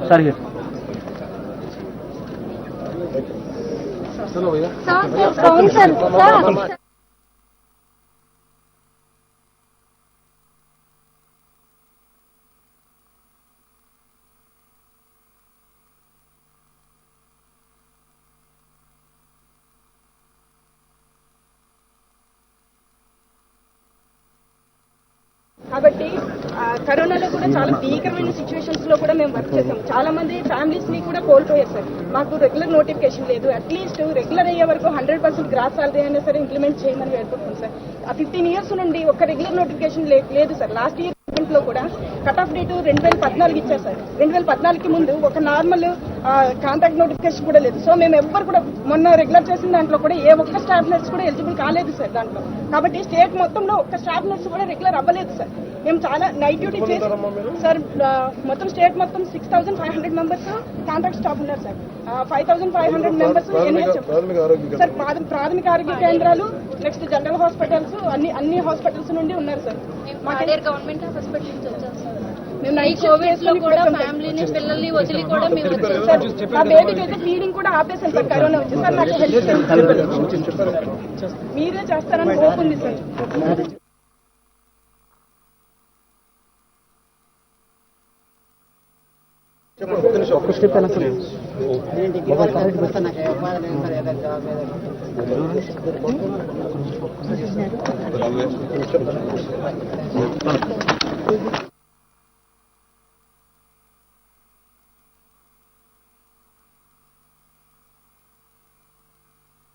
Sir కాబట్టి కరోనాలో కూడా చాలా భీకరమైన సిచ్యువేషన్స్ లో కూడా మేము వర్క్ చేసాం. చాలా మంది ఫ్యామిలీస్ ని కూడా కోల్పోయారు సార్. మాకు రెగ్యులర్ నోటిఫికేషన్ లేదు. అట్లీస్ట్ రెగ్యులర్ అయ్యే వరకు 100% గ్రాస్ సాలరీ అయినా సరే ఇంప్లిమెంట్ చేయమని వేడుకుంటున్నాం సార్. ఆ 15 years నుండి ఒక రెగ్యులర్ నోటిఫికేషన్ లేదు సార్. లాస్ట్ ఇయర్ లో కూడా కట్ ఆఫ్ డేట్ 2014 ఇచ్చారు సార్. 2014కి ముందు ఒక నార్మల్ కాంట్రాక్ట్ నోటిఫికేషన్ కూడా లేదు. సో మేము ఎవ్వరు కూడా మొన్న రెగ్యులర్ చేసిన దాంట్లో కూడా ఏ ఒక్క స్టాఫ్ నర్స్ కూడా ఎలిజిబుల్ కాలేదు సార్ దాంట్లో. కాబట్టి స్టేట్ మొత్తంలో ఒక్క స్టాఫ్ నర్స్ కూడా రెగ్యులర్ అవ్వలేదు సార్. మేము చాలా నైట్ డ్యూటీ చేసి సార్ మొత్తం స్టేట్ మొత్తం 6500 మెంబర్స్ కాంట్రాక్ట్ స్టాఫ్ ఉన్నారు సార్. 5500 మెంబర్స్ సార్ ప్రాథమిక ఆరోగ్య కేంద్రాలు, నెక్స్ట్ జనరల్ హాస్పిటల్స్, అన్ని హాస్పిటల్స్ నుండి ఉన్నారు సార్. గవర్నమెంట్ హాస్పిటల్ నుంచి వచ్చాం సార్. మేము నైట్ కోవిడ్ లో కూడా ఫ్యామిలీని పిల్లల్ని వదిలి కూడా మేము వచ్చాం సార్. ఆ బేబీకి అయితే ఫీడింగ్ కూడా ఆపేసాం సార్ కరోనా వచ్చి సార్. నాకు హెల్త్ మీరే చేస్తారని హోప్ ఉంది సార్. ఒక్క స్టెప్ ఎలా సార్